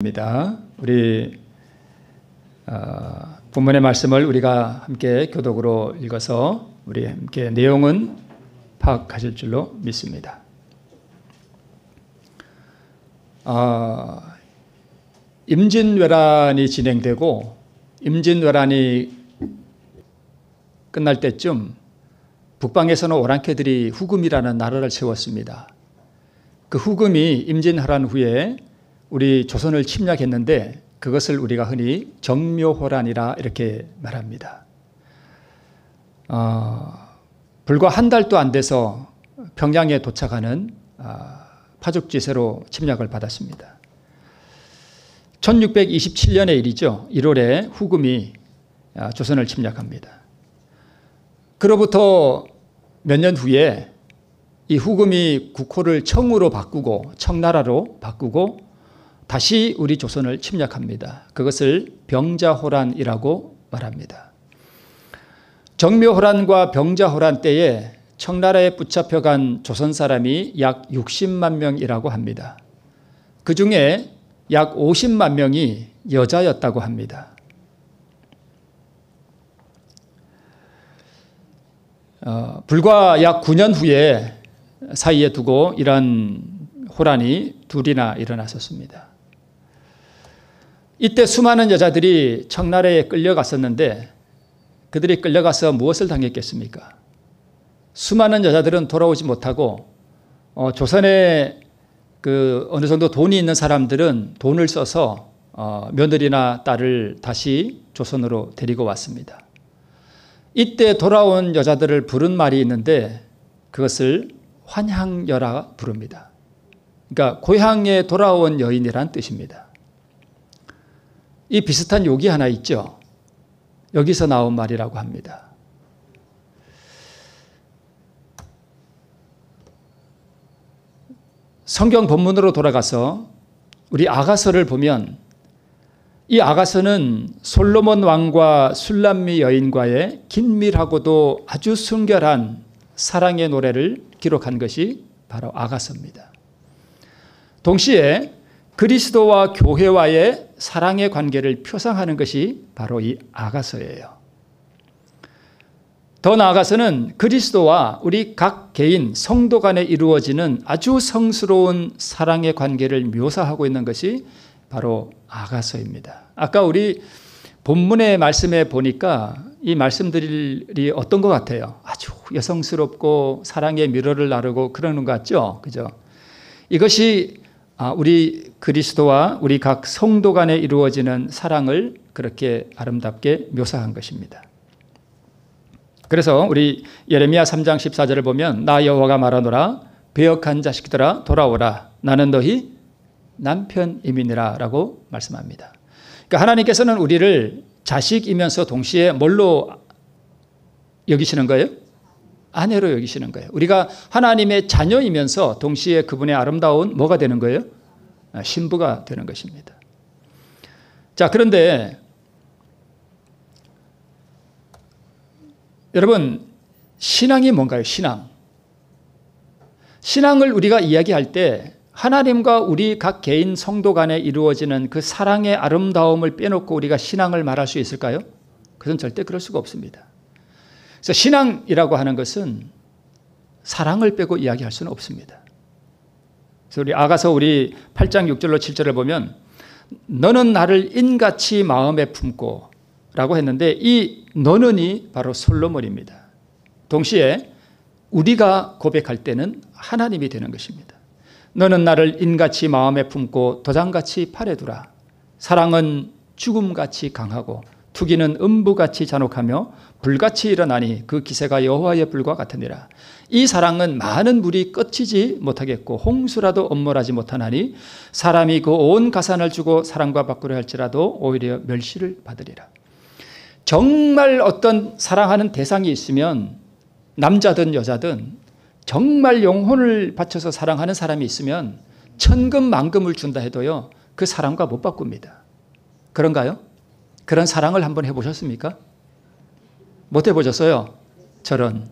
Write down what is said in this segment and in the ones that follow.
입니다. 우리 본문의 말씀을 우리가 함께 교독으로 읽어서 우리 함께 내용은 파악하실 줄로 믿습니다. 임진왜란이 진행되고 임진왜란이 끝날 때쯤 북방에서는 오랑캐들이 후금이라는 나라를 세웠습니다. 그 후금이 임진왜란 후에 우리 조선을 침략했는데 그것을 우리가 흔히 정묘호란이라 이렇게 말합니다. 불과 한 달도 안 돼서 평양에 도착하는 파죽지세로 침략을 받았습니다. 1627년의 일이죠. 1월에 후금이 조선을 침략합니다. 그로부터 몇 년 후에 이 후금이 국호를 청으로 바꾸고 청나라로 바꾸고 다시 우리 조선을 침략합니다. 그것을 병자호란이라고 말합니다. 정묘호란과 병자호란 때에 청나라에 붙잡혀간 조선 사람이 약 60만 명이라고 합니다. 그 중에 약 50만 명이 여자였다고 합니다. 불과 약 9년 후에 사이에 두고 이러한 호란이 둘이나 일어났었습니다. 이때 수많은 여자들이 청나라에 끌려갔었는데 그들이 끌려가서 무엇을 당했겠습니까? 수많은 여자들은 돌아오지 못하고 조선에 어느 정도 돈이 있는 사람들은 돈을 써서 며느리나 딸을 다시 조선으로 데리고 왔습니다. 이때 돌아온 여자들을 부른 말이 있는데 그것을 환향여라 부릅니다. 그러니까 고향에 돌아온 여인이란 뜻입니다. 이 비슷한 욕이 하나 있죠. 여기서 나온 말이라고 합니다. 성경 본문으로 돌아가서 우리 아가서를 보면 이 아가서는 솔로몬 왕과 술람미 여인과의 긴밀하고도 아주 순결한 사랑의 노래를 기록한 것이 바로 아가서입니다. 동시에 그리스도와 교회와의 사랑의 관계를 표상하는 것이 바로 이 아가서예요. 더 나아가서는 그리스도와 우리 각 개인 성도 간에 이루어지는 아주 성스러운 사랑의 관계를 묘사하고 있는 것이 바로 아가서입니다. 아까 우리 본문의 말씀에 보니까 이 말씀들이 어떤 것 같아요? 아주 여성스럽고 사랑의 미러를 나르고 그러는 것 같죠? 그죠? 이것이 우리 그리스도와 우리 각 성도 간에 이루어지는 사랑을 그렇게 아름답게 묘사한 것입니다. 그래서 우리 예레미야 3장 14절을 보면 나 여호와가 말하노라 배역한 자식들아 돌아오라 나는 너희 남편임이니라 라고 말씀합니다. 그러니까 하나님께서는 우리를 자식이면서 동시에 뭘로 여기시는 거예요? 아내로 여기시는 거예요. 우리가 하나님의 자녀이면서 동시에 그분의 아름다운 뭐가 되는 거예요? 신부가 되는 것입니다. 자, 그런데 여러분 신앙이 뭔가요? 신앙을 우리가 이야기할 때 하나님과 우리 각 개인 성도 간에 이루어지는 그 사랑의 아름다움을 빼놓고 우리가 신앙을 말할 수 있을까요? 그것은 절대 그럴 수가 없습니다. 그래서 신앙이라고 하는 것은 사랑을 빼고 이야기할 수는 없습니다. 그래서 우리 아가서 우리 8장 6절로 7절을 보면 너는 나를 인같이 마음에 품고 라고 했는데 이 너는이 바로 솔로몬입니다. 동시에 우리가 고백할 때는 하나님이 되는 것입니다. 너는 나를 인같이 마음에 품고 도장같이 팔에 두라. 사랑은 죽음같이 강하고 투기는 음부같이 잔혹하며 불같이 일어나니 그 기세가 여호와의 불과 같으니라. 이 사랑은 많은 물이 끝이지 못하겠고 홍수라도 엄몰하지 못하나니 사람이 그 온 가산을 주고 사랑과 바꾸려 할지라도 오히려 멸시를 받으리라. 정말 어떤 사랑하는 대상이 있으면 남자든 여자든 정말 영혼을 바쳐서 사랑하는 사람이 있으면 천금만금을 준다 해도요 그 사랑과 못 바꿉니다. 그런가요? 그런 사랑을 한번 해보셨습니까? 못 해보셨어요? 저런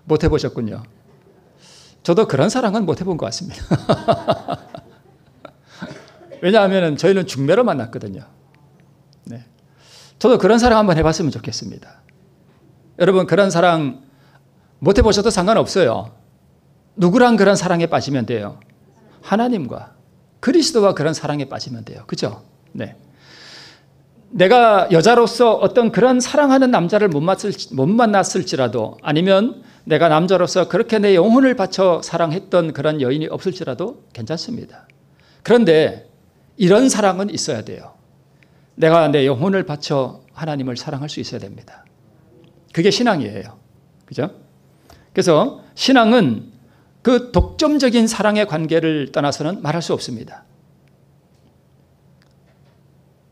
못 해보셨군요. 저도 그런 사랑은 못 해본 것 같습니다. 왜냐하면 저희는 중매로 만났거든요. 네. 저도 그런 사랑 한번 해봤으면 좋겠습니다. 여러분, 그런 사랑 못 해보셔도 상관없어요. 누구랑 그런 사랑에 빠지면 돼요? 하나님과 그리스도와 그런 사랑에 빠지면 돼요. 그죠? 네. 내가 여자로서 어떤 그런 사랑하는 남자를 못 만났을지라도, 아니면 내가 남자로서 그렇게 내 영혼을 바쳐 사랑했던 그런 여인이 없을지라도 괜찮습니다. 그런데 이런 사랑은 있어야 돼요. 내가 내 영혼을 바쳐 하나님을 사랑할 수 있어야 됩니다. 그게 신앙이에요. 그죠? 그래서 신앙은 그 독점적인 사랑의 관계를 떠나서는 말할 수 없습니다.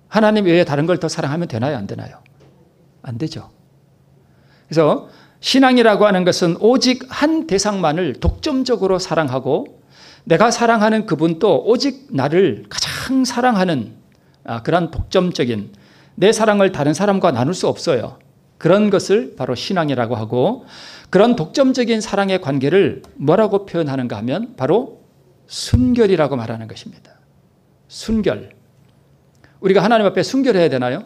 하나님 외에 다른 걸 더 사랑하면 되나요? 안 되나요? 안 되죠. 그래서 신앙이라고 하는 것은 오직 한 대상만을 독점적으로 사랑하고, 내가 사랑하는 그분도 오직 나를 가장 사랑하는 그런 독점적인, 내 사랑을 다른 사람과 나눌 수 없어요. 그런 것을 바로 신앙이라고 하고, 그런 독점적인 사랑의 관계를 뭐라고 표현하는가 하면 바로 순결이라고 말하는 것입니다. 순결. 우리가 하나님 앞에 순결해야 되나요?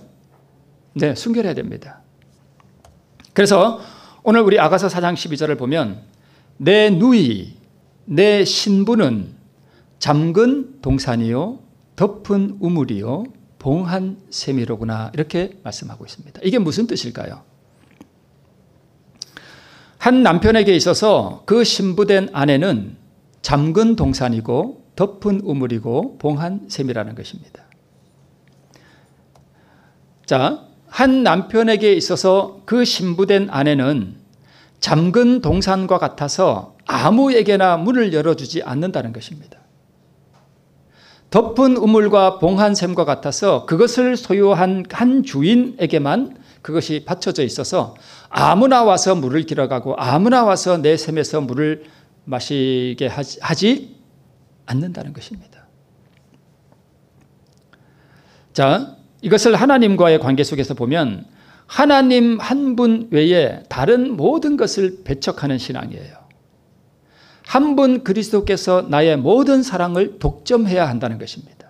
네, 순결해야 됩니다. 그래서 오늘 우리 아가서 4장 12절을 보면 내 누이, 내 신부는 잠근 동산이요 덮은 우물이요 봉한 샘이로구나, 이렇게 말씀하고 있습니다. 이게 무슨 뜻일까요? 한 남편에게 있어서 그 신부된 아내는 잠근 동산이고 덮은 우물이고 봉한 샘이라는 것입니다. 자, 한 남편에게 있어서 그 신부된 아내는 잠근 동산과 같아서 아무에게나 문을 열어주지 않는다는 것입니다. 덮은 우물과 봉한 샘과 같아서 그것을 소유한 한 주인에게만 그것이 받쳐져 있어서 아무나 와서 물을 길어가고 아무나 와서 내 샘에서 물을 마시게 하지 않는다는 것입니다. 자, 이것을 하나님과의 관계 속에서 보면 하나님 한 분 외에 다른 모든 것을 배척하는 신앙이에요. 한 분 그리스도께서 나의 모든 사랑을 독점해야 한다는 것입니다.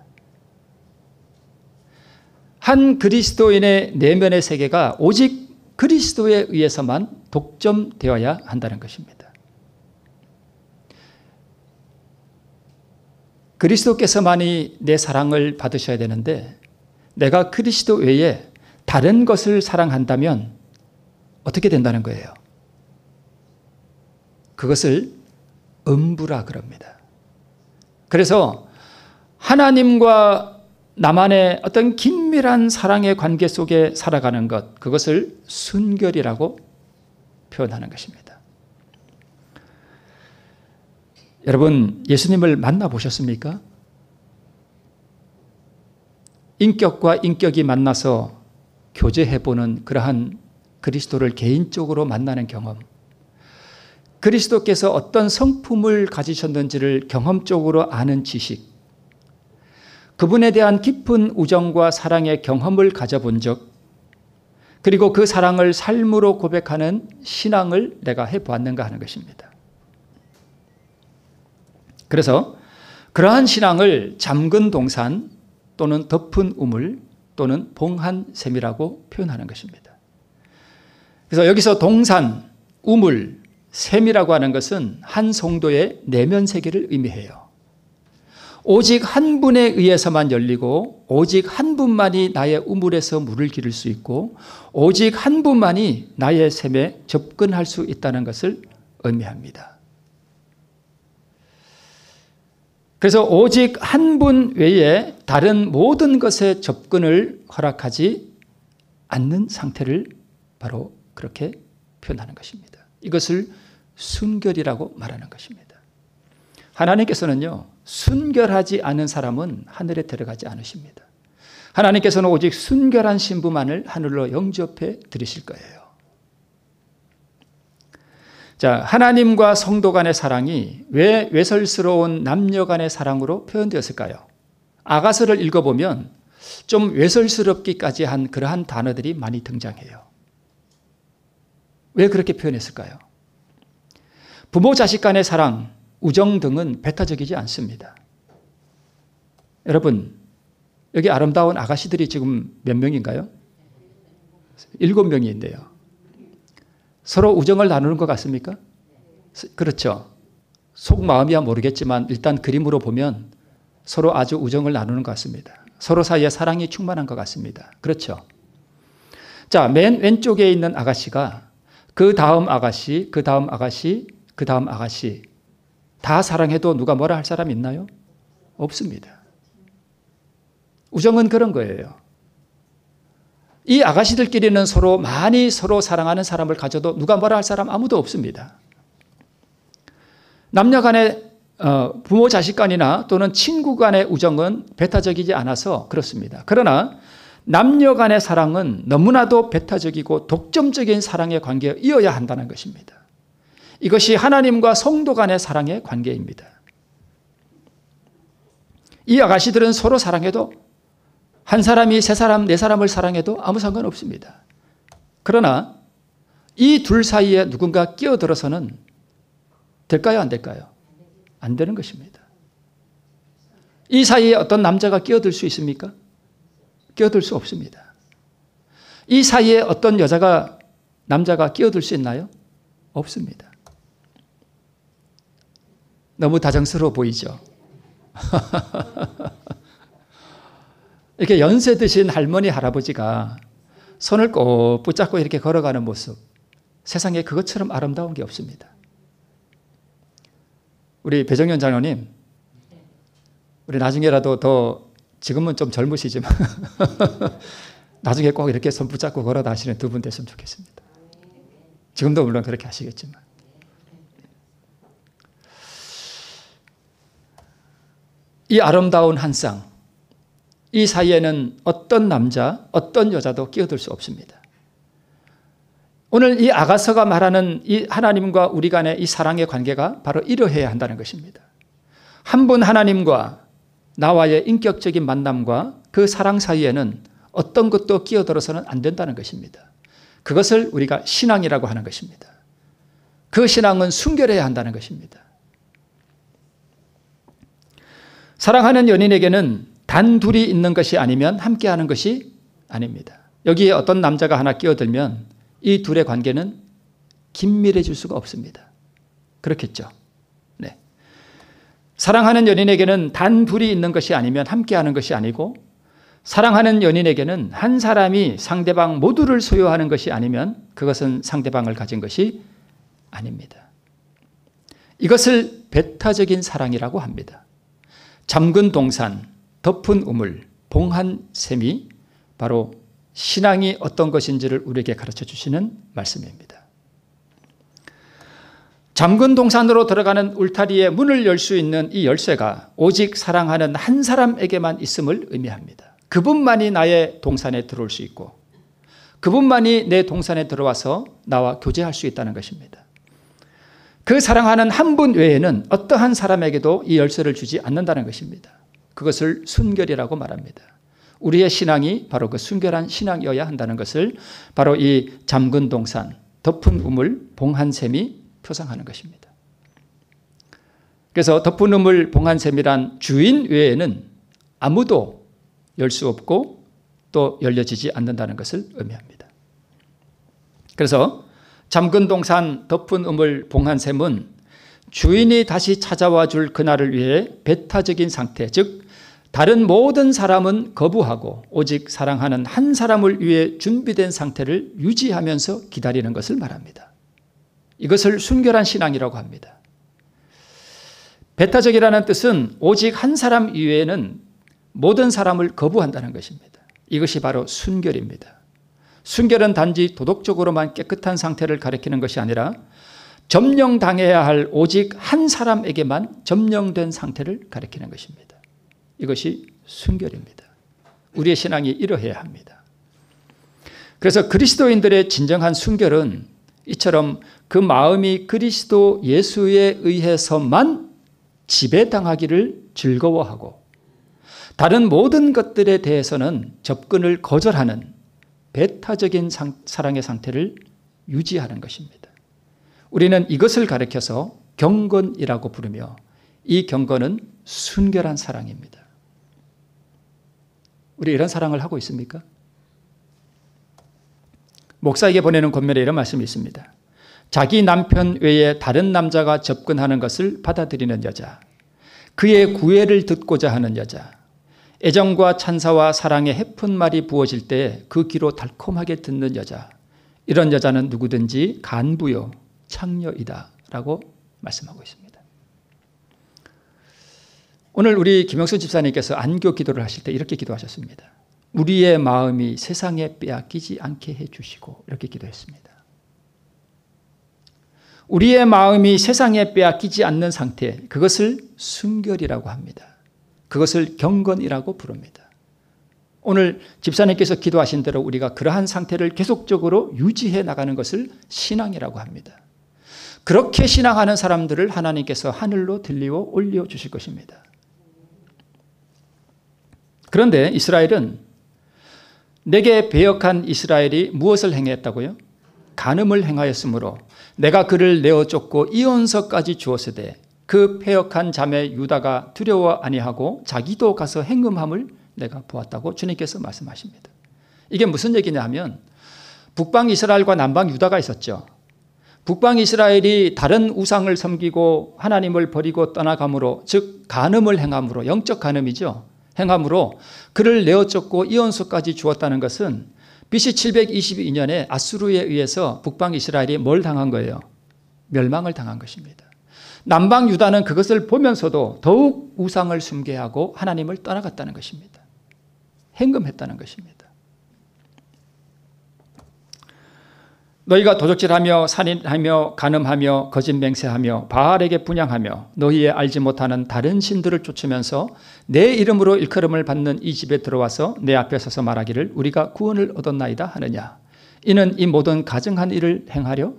한 그리스도인의 내면의 세계가 오직 그리스도에 의해서만 독점되어야 한다는 것입니다. 그리스도께서만이 내 사랑을 받으셔야 되는데, 내가 그리스도 외에 다른 것을 사랑한다면 어떻게 된다는 거예요? 그것을 음부라 그럽니다. 그래서 하나님과 나만의 어떤 긴밀한 사랑의 관계 속에 살아가는 것, 그것을 순결이라고 표현하는 것입니다. 여러분, 예수님을 만나보셨습니까? 인격과 인격이 만나서 교제해보는 그러한 그리스도를 개인적으로 만나는 경험, 그리스도께서 어떤 성품을 가지셨는지를 경험적으로 아는 지식, 그분에 대한 깊은 우정과 사랑의 경험을 가져본 적, 그리고 그 사랑을 삶으로 고백하는 신앙을 내가 해보았는가 하는 것입니다. 그래서 그러한 신앙을 잠근 동산 또는 덮은 우물 또는 봉한 샘이라고 표현하는 것입니다. 그래서 여기서 동산, 우물, 샘이라고 하는 것은 한 성도의 내면 세계를 의미해요. 오직 한 분에 의해서만 열리고, 오직 한 분만이 나의 우물에서 물을 기를 수 있고, 오직 한 분만이 나의 샘에 접근할 수 있다는 것을 의미합니다. 그래서 오직 한 분 외에 다른 모든 것에 접근을 허락하지 않는 상태를 바로 그렇게 표현하는 것입니다. 이것을 순결이라고 말하는 것입니다. 하나님께서는요, 순결하지 않은 사람은 하늘에 들어가지 않으십니다. 하나님께서는 오직 순결한 신부만을 하늘로 영접해 드리실 거예요. 자, 하나님과 성도 간의 사랑이 왜 외설스러운 남녀 간의 사랑으로 표현되었을까요? 아가서를 읽어보면 좀 외설스럽기까지 한 그러한 단어들이 많이 등장해요. 왜 그렇게 표현했을까요? 부모 자식 간의 사랑, 우정 등은 배타적이지 않습니다. 여러분, 여기 아름다운 아가씨들이 지금 몇 명인가요? 7명인데요. 서로 우정을 나누는 것 같습니까? 그렇죠. 속마음이야 모르겠지만 일단 그림으로 보면 서로 아주 우정을 나누는 것 같습니다. 서로 사이에 사랑이 충만한 것 같습니다. 그렇죠. 자, 맨 왼쪽에 있는 아가씨가 그 다음 아가씨, 그 다음 아가씨, 그 다음 아가씨 다 사랑해도 누가 뭐라 할 사람 있나요? 없습니다. 우정은 그런 거예요. 이 아가씨들끼리는 서로 많이 서로 사랑하는 사람을 가져도 누가 뭐라 할 사람 아무도 없습니다. 남녀 간의 부모 자식 간이나 또는 친구 간의 우정은 배타적이지 않아서 그렇습니다. 그러나 남녀 간의 사랑은 너무나도 배타적이고 독점적인 사랑의 관계에 이어야 한다는 것입니다. 이것이 하나님과 성도 간의 사랑의 관계입니다. 이 아가씨들은 서로 사랑해도 한 사람이 세 사람, 네 사람을 사랑해도 아무 상관없습니다. 그러나 이 둘 사이에 누군가 끼어들어서는 될까요? 안 될까요? 안 되는 것입니다. 이 사이에 어떤 남자가 끼어들 수 있습니까? 끼어들 수 없습니다. 이 사이에 어떤 남자가 끼어들 수 있나요? 없습니다. 너무 다정스러워 보이죠? 이렇게 연세 드신 할머니, 할아버지가 손을 꼭 붙잡고 이렇게 걸어가는 모습, 세상에 그것처럼 아름다운 게 없습니다. 우리 배정현 장로님, 우리 나중에라도 더, 지금은 좀 젊으시지만 나중에 꼭 이렇게 손 붙잡고 걸어 다니시는 두 분 됐으면 좋겠습니다. 지금도 물론 그렇게 하시겠지만. 이 아름다운 한 쌍, 이 사이에는 어떤 남자, 어떤 여자도 끼어들 수 없습니다. 오늘 이 아가서가 말하는 이 하나님과 우리 간의 이 사랑의 관계가 바로 이러해야 한다는 것입니다. 한 분 하나님과 나와의 인격적인 만남과 그 사랑 사이에는 어떤 것도 끼어들어서는 안 된다는 것입니다. 그것을 우리가 신앙이라고 하는 것입니다. 그 신앙은 순결해야 한다는 것입니다. 사랑하는 연인에게는 단 둘이 있는 것이 아니면 함께하는 것이 아닙니다. 여기에 어떤 남자가 하나 끼어들면 이 둘의 관계는 긴밀해질 수가 없습니다. 그렇겠죠? 네. 사랑하는 연인에게는 단 둘이 있는 것이 아니면 함께하는 것이 아니고, 사랑하는 연인에게는 한 사람이 상대방 모두를 소유하는 것이 아니면 그것은 상대방을 가진 것이 아닙니다. 이것을 배타적인 사랑이라고 합니다. 잠근 동산, 덮은 우물, 봉한 샘이 바로 신앙이 어떤 것인지를 우리에게 가르쳐 주시는 말씀입니다. 잠근 동산으로 들어가는 울타리에 문을 열 수 있는 이 열쇠가 오직 사랑하는 한 사람에게만 있음을 의미합니다. 그분만이 나의 동산에 들어올 수 있고 그분만이 내 동산에 들어와서 나와 교제할 수 있다는 것입니다. 그 사랑하는 한 분 외에는 어떠한 사람에게도 이 열쇠를 주지 않는다는 것입니다. 그것을 순결이라고 말합니다. 우리의 신앙이 바로 그 순결한 신앙이어야 한다는 것을 바로 이 잠근 동산, 덮은 우물, 봉한 샘이 표상하는 것입니다. 그래서 덮은 우물, 봉한 샘이란 주인 외에는 아무도 열 수 없고 또 열려지지 않는다는 것을 의미합니다. 그래서 잠근 동산, 덮은 우물, 봉한 샘은 주인이 다시 찾아와 줄 그날을 위해 배타적인 상태, 즉 다른 모든 사람은 거부하고 오직 사랑하는 한 사람을 위해 준비된 상태를 유지하면서 기다리는 것을 말합니다. 이것을 순결한 신앙이라고 합니다. 배타적이라는 뜻은 오직 한 사람 이외에는 모든 사람을 거부한다는 것입니다. 이것이 바로 순결입니다. 순결은 단지 도덕적으로만 깨끗한 상태를 가리키는 것이 아니라 점령당해야 할 오직 한 사람에게만 점령된 상태를 가리키는 것입니다. 이것이 순결입니다. 우리의 신앙이 이러해야 합니다. 그래서 그리스도인들의 진정한 순결은 이처럼 그 마음이 그리스도 예수에 의해서만 지배당하기를 즐거워하고 다른 모든 것들에 대해서는 접근을 거절하는 배타적인 사랑의 상태를 유지하는 것입니다. 우리는 이것을 가리켜서 경건이라고 부르며 이 경건은 순결한 사랑입니다. 우리 이런 사랑을 하고 있습니까? 목사에게 보내는 권면에 이런 말씀이 있습니다. 자기 남편 외에 다른 남자가 접근하는 것을 받아들이는 여자, 그의 구애를 듣고자 하는 여자, 애정과 찬사와 사랑의 해픈 말이 부어질 때 그 귀로 달콤하게 듣는 여자, 이런 여자는 누구든지 간부요 창녀이다 라고 말씀하고 있습니다. 오늘 우리 김영수 집사님께서 안교 기도를 하실 때 이렇게 기도하셨습니다. 우리의 마음이 세상에 빼앗기지 않게 해주시고, 이렇게 기도했습니다. 우리의 마음이 세상에 빼앗기지 않는 상태, 그것을 순결이라고 합니다. 그것을 경건이라고 부릅니다. 오늘 집사님께서 기도하신 대로 우리가 그러한 상태를 계속적으로 유지해 나가는 것을 신앙이라고 합니다. 그렇게 신앙하는 사람들을 하나님께서 하늘로 들리어 올려주실 것입니다. 그런데 이스라엘은, 내게 배역한 이스라엘이 무엇을 행했다고요? 간음을 행하였으므로 내가 그를 내어 쫓고 이혼서까지 주었으되 그 패역한 자매 유다가 두려워 아니하고 자기도 가서 행음함을 내가 보았다고 주님께서 말씀하십니다. 이게 무슨 얘기냐 하면, 북방 이스라엘과 남방 유다가 있었죠. 북방 이스라엘이 다른 우상을 섬기고 하나님을 버리고 떠나감으로, 즉 간음을 행함으로, 영적 간음이죠. 행함으로 그를 내어 쫓고 이혼서까지 주었다는 것은 BC 722년에 아수르에 의해서 북방 이스라엘이 뭘 당한 거예요? 멸망을 당한 것입니다. 남방 유다는 그것을 보면서도 더욱 우상을 숭배하고 하나님을 떠나갔다는 것입니다. 행금했다는 것입니다. 너희가 도적질하며 살인하며 간음하며 거짓 맹세하며 바알에게 분향하며 너희의 알지 못하는 다른 신들을 쫓으면서 내 이름으로 일컬음을 받는 이 집에 들어와서 내 앞에 서서 말하기를 우리가 구원을 얻었나이다 하느냐. 이는 이 모든 가증한 일을 행하려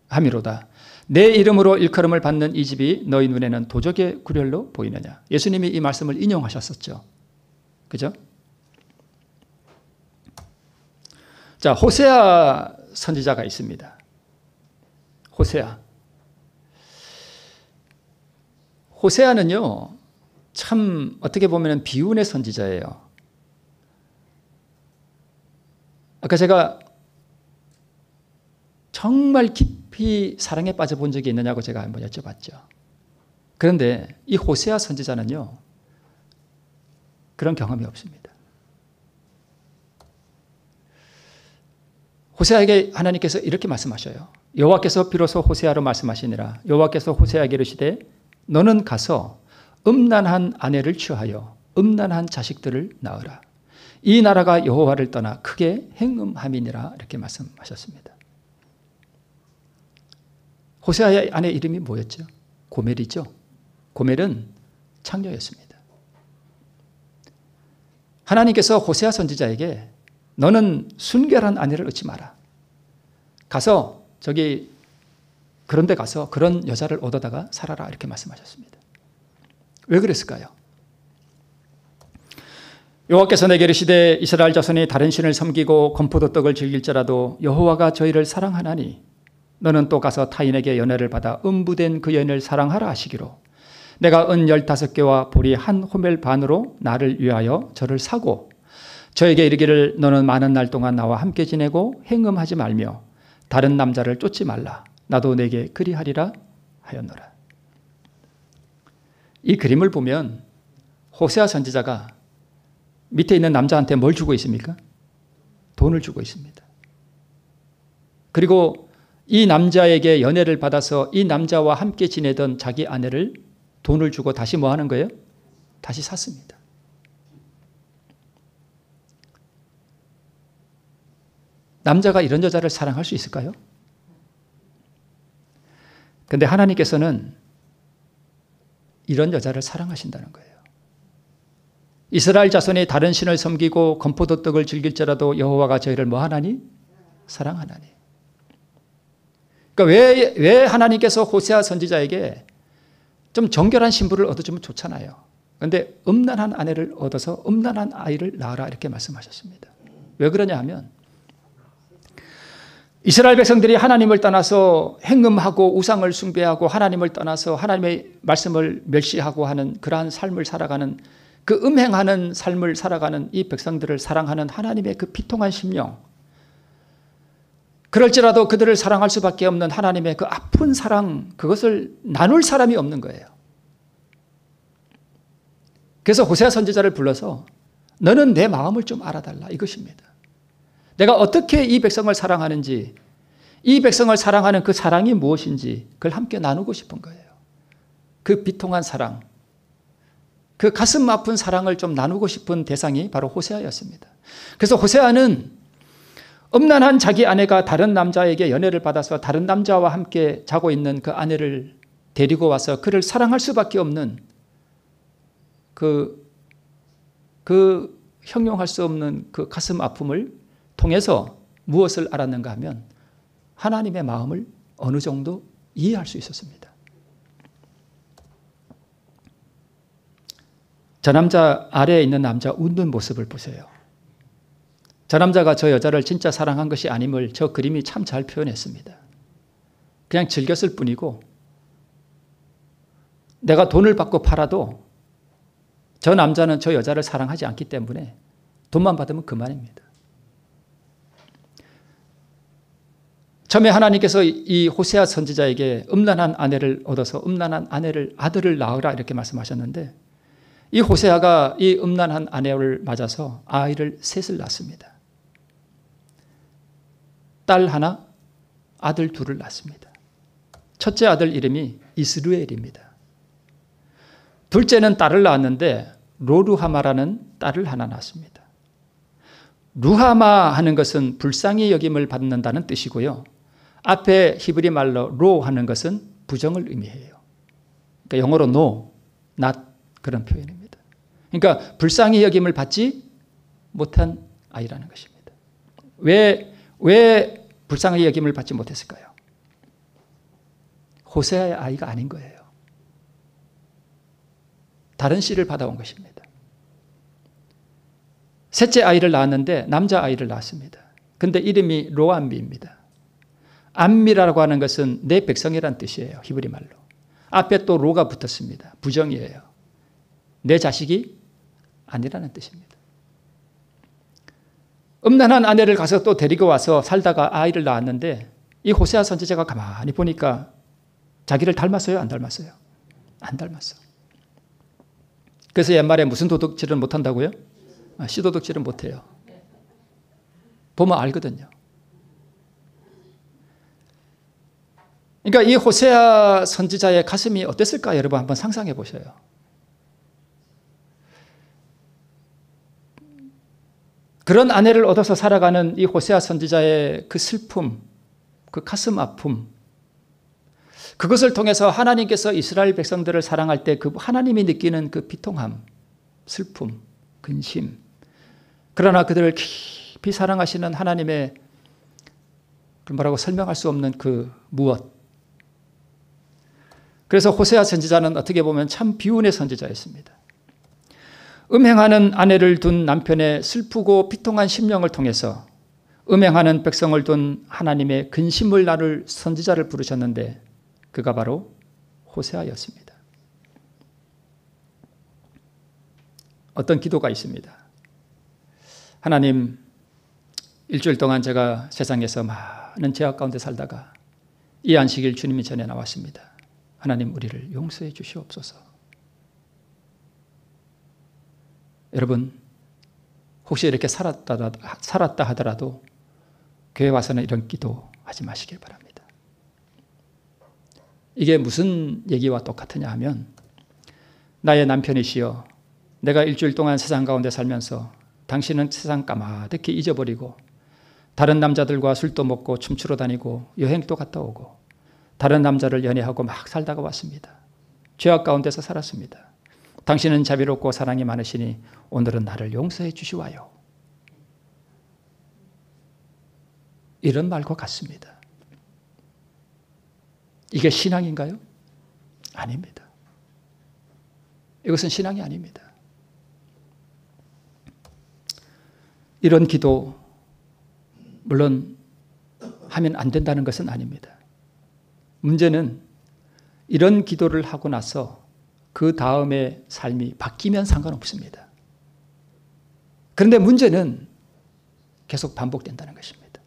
함이로다. 내 이름으로 일컬음을 받는 이 집이 너희 눈에는 도적의 구렬로 보이느냐. 예수님이 이 말씀을 인용하셨었죠. 그죠? 자, 호세아 선지자가 있습니다. 호세아는요, 참 어떻게 보면 비운의 선지자예요. 아까 제가 정말 깊이 사랑에 빠져본 적이 있느냐고 제가 한번 여쭤봤죠. 그런데 이 호세아 선지자는요, 그런 경험이 없습니다. 호세아에게 하나님께서 이렇게 말씀하셔요. 여호와께서 비로소 호세아로 말씀하시니라. 여호와께서 호세아에게 이르시되 너는 가서 음란한 아내를 취하여 음란한 자식들을 낳으라. 이 나라가 여호와를 떠나 크게 행음함이니라. 이렇게 말씀하셨습니다. 호세아의 아내 이름이 뭐였죠? 고멜이죠. 고멜은 창녀였습니다. 하나님께서 호세아 선지자에게 너는 순결한 아내를 얻지 마라. 가서 그런 데 가서 그런 여자를 얻어다가 살아라. 이렇게 말씀하셨습니다. 왜 그랬을까요? 여호와께서 내게 이르시되 이스라엘 자손이 다른 신을 섬기고 건포도떡을 즐길지라도 여호와가 저희를 사랑하나니 너는 또 가서 타인에게 연애를 받아 음부된 그 여인을 사랑하라 하시기로 내가 은 15개와 보리 한 호멜 반으로 나를 위하여 저를 사고 저에게 이르기를 너는 많은 날 동안 나와 함께 지내고 행음하지 말며 다른 남자를 쫓지 말라. 나도 내게 그리하리라 하였노라. 이 그림을 보면 호세아 선지자가 밑에 있는 남자한테 뭘 주고 있습니까? 돈을 주고 있습니다. 그리고 이 남자에게 연애를 받아서 이 남자와 함께 지내던 자기 아내를 돈을 주고 다시 뭐 하는 거예요? 다시 샀습니다. 남자가 이런 여자를 사랑할 수 있을까요? 그런데 하나님께서는 이런 여자를 사랑하신다는 거예요. 이스라엘 자손이 다른 신을 섬기고 건포도떡을 즐길지라도 여호와가 저희를 뭐 하나니? 사랑하나니. 그러니까 왜 하나님께서 호세아 선지자에게 좀 정결한 신부를 얻어주면 좋잖아요. 그런데 음란한 아내를 얻어서 음란한 아이를 낳아라 이렇게 말씀하셨습니다. 왜 그러냐 하면 이스라엘 백성들이 하나님을 떠나서 행음하고 우상을 숭배하고 하나님을 떠나서 하나님의 말씀을 멸시하고 하는 그러한 삶을 살아가는, 그 음행하는 삶을 살아가는 이 백성들을 사랑하는 하나님의 그 비통한 심령, 그럴지라도 그들을 사랑할 수밖에 없는 하나님의 그 아픈 사랑, 그것을 나눌 사람이 없는 거예요. 그래서 호세아 선지자를 불러서 너는 내 마음을 좀 알아달라, 이것입니다. 내가 어떻게 이 백성을 사랑하는지, 이 백성을 사랑하는 그 사랑이 무엇인지 그걸 함께 나누고 싶은 거예요. 그 비통한 사랑, 그 가슴 아픈 사랑을 좀 나누고 싶은 대상이 바로 호세아였습니다. 그래서 호세아는 음란한 자기 아내가 다른 남자에게 연애를 받아서 다른 남자와 함께 자고 있는 그 아내를 데리고 와서 그를 사랑할 수밖에 없는 그 형용할 수 없는 그 가슴 아픔을 통해서 무엇을 알았는가 하면 하나님의 마음을 어느 정도 이해할 수 있었습니다. 저 남자 아래에 있는 남자 웃는 모습을 보세요. 저 남자가 저 여자를 진짜 사랑한 것이 아님을 저 그림이 참 잘 표현했습니다. 그냥 즐겼을 뿐이고 내가 돈을 받고 팔아도 저 남자는 저 여자를 사랑하지 않기 때문에 돈만 받으면 그만입니다. 처음에 하나님께서 이 호세아 선지자에게 음란한 아내를 얻어서 음란한 아들을 낳으라 이렇게 말씀하셨는데 이 호세아가 이 음란한 아내를 맞아서 아이를 셋을 낳습니다. 딸 하나, 아들 둘을 낳습니다. 첫째 아들 이름이 이스루엘입니다. 둘째는 딸을 낳았는데 로루하마라는 딸을 하나 낳습니다. 루하마 하는 것은 불쌍히 여김을 받는다는 뜻이고요. 앞에 히브리 말로 로 하는 것은 부정을 의미해요. 그러니까 영어로 no, not 그런 표현입니다. 그러니까 불쌍히 여김을 받지 못한 아이라는 것입니다. 왜 불쌍히 여김을 받지 못했을까요? 호세아의 아이가 아닌 거예요. 다른 씨를 받아온 것입니다. 셋째 아이를 낳았는데 남자아이를 낳았습니다. 근데 이름이 로암비입니다. 암미라고 하는 것은 내 백성이란 뜻이에요. 히브리 말로. 앞에 또 로가 붙었습니다. 부정이에요. 내 자식이 아니라는 뜻입니다. 음란한 아내를 가서 또 데리고 와서 살다가 아이를 낳았는데 이 호세아 선지자가 가만히 보니까 자기를 닮았어요? 안 닮았어요? 안 닮았어. 그래서 옛말에 무슨 도둑질은 못한다고요? 씨도둑질은 못해요. 보면 알거든요. 그러니까 이 호세아 선지자의 가슴이 어땠을까 여러분 한번 상상해 보셔요. 그런 아내를 얻어서 살아가는 이 호세아 선지자의 그 슬픔, 그 가슴 아픔, 그것을 통해서 하나님께서 이스라엘 백성들을 사랑할 때 그 하나님이 느끼는 그 비통함, 슬픔, 근심, 그러나 그들을 깊이 사랑하시는 하나님의 뭐라고 설명할 수 없는 그 무엇. 그래서 호세아 선지자는 어떻게 보면 참 비운의 선지자였습니다. 음행하는 아내를 둔 남편의 슬프고 비통한 심령을 통해서 음행하는 백성을 둔 하나님의 근심을 나눌 선지자를 부르셨는데 그가 바로 호세아였습니다. 어떤 기도가 있습니다. 하나님, 일주일 동안 제가 세상에서 많은 죄악 가운데 살다가 이 안식일 주님이 전에 나왔습니다. 하나님 우리를 용서해 주시옵소서. 여러분 혹시 이렇게 살았다 하더라도 교회 와서는 이런 기도 하지 마시길 바랍니다. 이게 무슨 얘기와 똑같으냐 하면 나의 남편이시여 내가 일주일 동안 세상 가운데 살면서 당신은 세상 까마득히 잊어버리고 다른 남자들과 술도 먹고 춤추러 다니고 여행도 갔다 오고 다른 남자를 연애하고 막 살다가 왔습니다. 죄악 가운데서 살았습니다. 당신은 자비롭고 사랑이 많으시니 오늘은 나를 용서해 주시와요. 이런 말과 같습니다. 이게 신앙인가요? 아닙니다. 이것은 신앙이 아닙니다. 이런 기도, 물론 하면 안 된다는 것은 아닙니다. 문제는 이런 기도를 하고 나서 그 다음에 삶이 바뀌면 상관없습니다. 그런데 문제는 계속 반복된다는 것입니다.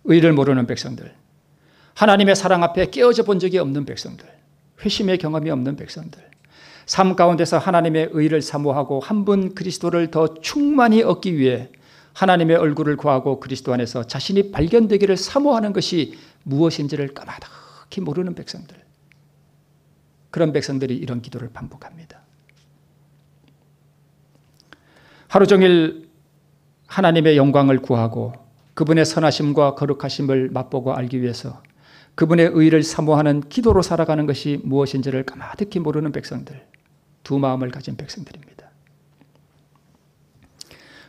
의를 모르는 백성들, 하나님의 사랑 앞에 깨어져 본 적이 없는 백성들, 회심의 경험이 없는 백성들, 삶 가운데서 하나님의 의를 사모하고 한 분 그리스도를 더 충만히 얻기 위해 하나님의 얼굴을 구하고 그리스도 안에서 자신이 발견되기를 사모하는 것이 무엇인지를 까마득히 모르는 백성들, 그런 백성들이 이런 기도를 반복합니다. 하루 종일 하나님의 영광을 구하고 그분의 선하심과 거룩하심을 맛보고 알기 위해서 그분의 의를 사모하는 기도로 살아가는 것이 무엇인지를 까마득히 모르는 백성들, 두 마음을 가진 백성들입니다.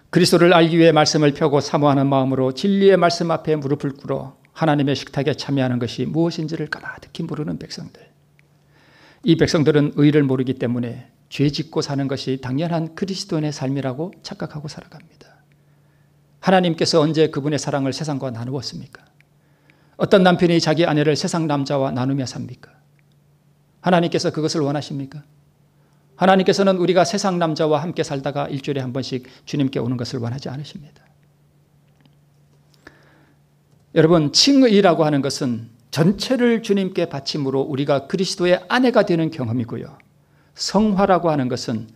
그리스도를 알기 위해 말씀을 펴고 사모하는 마음으로 진리의 말씀 앞에 무릎을 꿇어 하나님의 식탁에 참여하는 것이 무엇인지를 까마득히 모르는 백성들. 이 백성들은 의를 모르기 때문에 죄 짓고 사는 것이 당연한 그리스도인의 삶이라고 착각하고 살아갑니다. 하나님께서 언제 그분의 사랑을 세상과 나누었습니까? 어떤 남편이 자기 아내를 세상 남자와 나누며 삽니까? 하나님께서 그것을 원하십니까? 하나님께서는 우리가 세상 남자와 함께 살다가 일주일에 한 번씩 주님께 오는 것을 원하지 않으십니다. 여러분, 칭의라고 하는 것은 전체를 주님께 바침으로 우리가 그리스도의 아내가 되는 경험이고요. 성화라고 하는 것은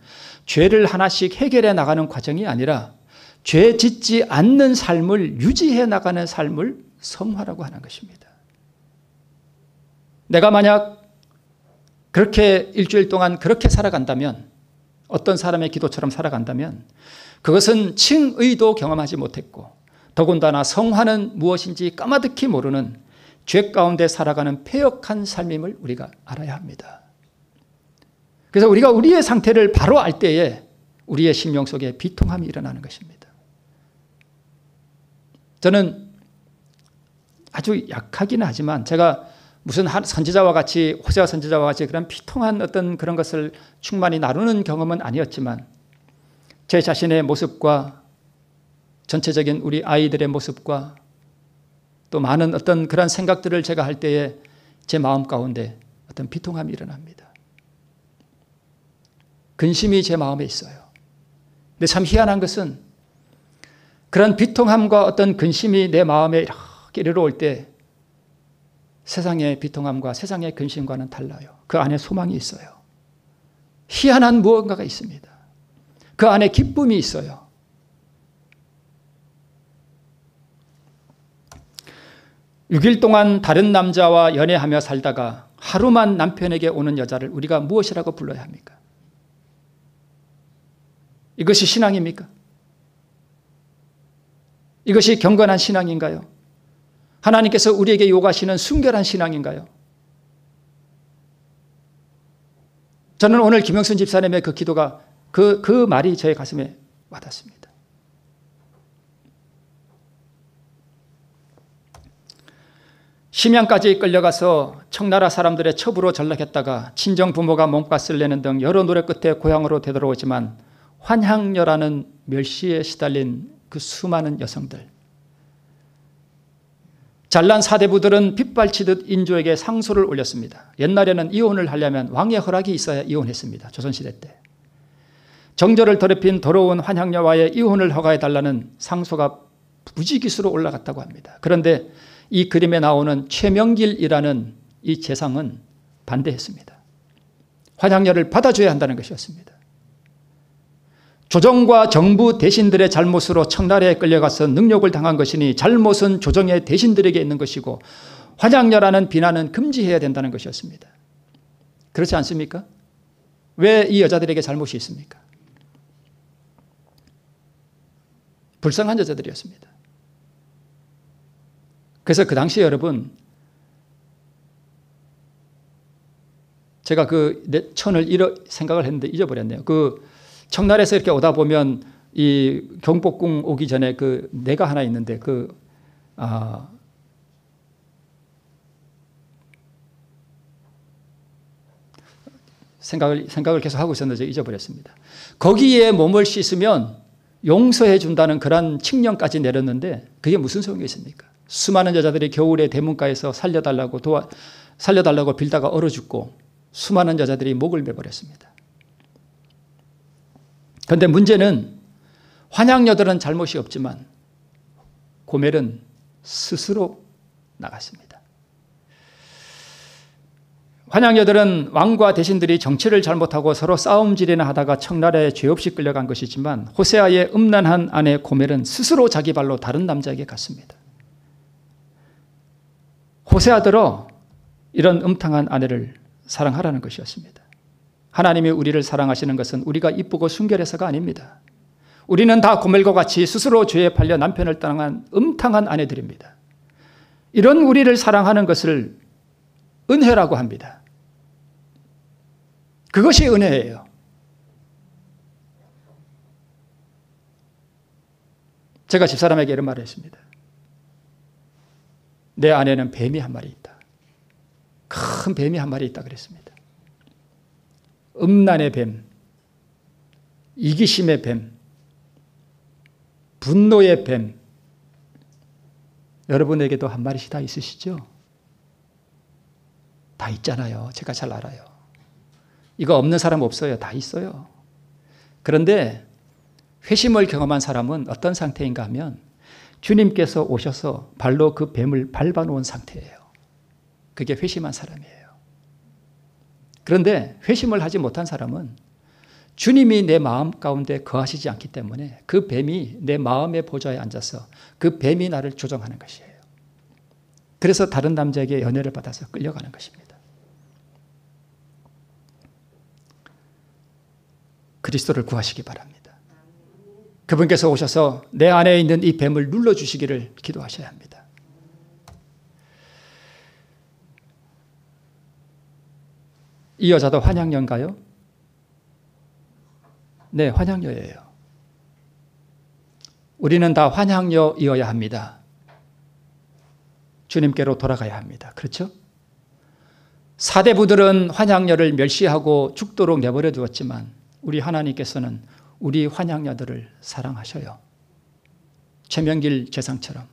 죄를 하나씩 해결해 나가는 과정이 아니라 죄 짓지 않는 삶을 유지해 나가는 삶을 성화라고 하는 것입니다. 내가 만약 그렇게 일주일 동안 그렇게 살아간다면, 어떤 사람의 기도처럼 살아간다면 그것은 칭의도 경험하지 못했고 더군다나 성화는 무엇인지 까마득히 모르는 죄 가운데 살아가는 패역한 삶임을 우리가 알아야 합니다. 그래서 우리가 우리의 상태를 바로 알 때에 우리의 심령 속에 비통함이 일어나는 것입니다. 저는 아주 약하기는 하지만 제가 무슨 선지자와 같이, 호세아 선지자와 같이 그런 비통한 어떤 그런 것을 충만히 나누는 경험은 아니었지만 제 자신의 모습과 전체적인 우리 아이들의 모습과 또 많은 어떤 그런 생각들을 제가 할 때에 제 마음 가운데 어떤 비통함이 일어납니다. 근심이 제 마음에 있어요. 근데 참 희한한 것은 그런 비통함과 어떤 근심이 내 마음에 이렇게 이르러올 때 세상의 비통함과 세상의 근심과는 달라요. 그 안에 소망이 있어요. 희한한 무언가가 있습니다. 그 안에 기쁨이 있어요. 육 일 동안 다른 남자와 연애하며 살다가 하루만 남편에게 오는 여자를 우리가 무엇이라고 불러야 합니까? 이것이 신앙입니까? 이것이 경건한 신앙인가요? 하나님께서 우리에게 요구하시는 순결한 신앙인가요? 저는 오늘 김영순 집사님의 그 기도가 그 말이 제 가슴에 와닿습니다. 심양까지 끌려가서 청나라 사람들의 첩으로 전락했다가 친정 부모가 몸값을 내는 등 여러 노래 끝에 고향으로 되돌아오지만 환향녀라는 멸시에 시달린 그 수많은 여성들, 잘난 사대부들은 빗발치듯 인조에게 상소를 올렸습니다. 옛날에는 이혼을 하려면 왕의 허락이 있어야 이혼했습니다. 조선시대 때. 정절을 더럽힌 더러운 환향녀와의 이혼을 허가해달라는 상소가 부지기수로 올라갔다고 합니다. 그런데 이 그림에 나오는 최명길이라는 이 재상은 반대했습니다. 환향녀를 받아줘야 한다는 것이었습니다. 조정과 정부 대신들의 잘못으로 청나라에 끌려가서 능욕을 당한 것이니 잘못은 조정의 대신들에게 있는 것이고 환향녀라는 비난은 금지해야 된다는 것이었습니다. 그렇지 않습니까? 왜 이 여자들에게 잘못이 있습니까? 불쌍한 여자들이었습니다. 그래서 그 당시에 여러분, 제가 그 천을 생각을 했는데 잊어버렸네요. 그 청나라에서 이렇게 오다 보면 이 경복궁 오기 전에 그 내가 하나 있는데 생각을 계속 하고 있었는데 잊어버렸습니다. 거기에 몸을 씻으면 용서해 준다는 그런 칙령까지 내렸는데 그게 무슨 소용이 있습니까? 수많은 여자들이 겨울에 대문가에서 살려달라고 빌다가 얼어 죽고 수많은 여자들이 목을 매버렸습니다. 그런데 문제는 환양여들은 잘못이 없지만 고멜은 스스로 나갔습니다. 환양여들은 왕과 대신들이 정치를 잘못하고 서로 싸움질이나 하다가 청나라에 죄 없이 끌려간 것이지만 호세아의 음란한 아내 고멜은 스스로 자기 발로 다른 남자에게 갔습니다. 호세아들어 이런 음탕한 아내를 사랑하라는 것이었습니다. 하나님이 우리를 사랑하시는 것은 우리가 이쁘고 순결해서가 아닙니다. 우리는 다 고멜과 같이 스스로 죄에 팔려 남편을 떠난 음탕한 아내들입니다. 이런 우리를 사랑하는 것을 은혜라고 합니다. 그것이 은혜예요. 제가 집사람에게 이런 말을 했습니다. 내 안에는 뱀이 한 마리 있다. 큰 뱀이 한 마리 있다 그랬습니다. 음란의 뱀, 이기심의 뱀, 분노의 뱀. 여러분에게도 한 마리씩 다 있으시죠? 다 있잖아요. 제가 잘 알아요. 이거 없는 사람 없어요. 다 있어요. 그런데 회심을 경험한 사람은 어떤 상태인가 하면 주님께서 오셔서 발로 그 뱀을 밟아놓은 상태예요. 그게 회심한 사람이에요. 그런데 회심을 하지 못한 사람은 주님이 내 마음 가운데 거하시지 않기 때문에 그 뱀이 내 마음의 보좌에 앉아서 그 뱀이 나를 조종하는 것이에요. 그래서 다른 남자에게 연애를 받아서 끌려가는 것입니다. 그리스도를 구하시기 바랍니다. 그분께서 오셔서 내 안에 있는 이 뱀을 눌러주시기를 기도하셔야 합니다. 이 여자도 환양녀인가요? 네, 환양녀예요. 우리는 다 환양녀이어야 합니다. 주님께로 돌아가야 합니다. 그렇죠? 사대부들은 환양녀를 멸시하고 죽도록 내버려 두었지만 우리 하나님께서는 우리 환양녀들을 사랑하셔요. 최명길 제상처럼.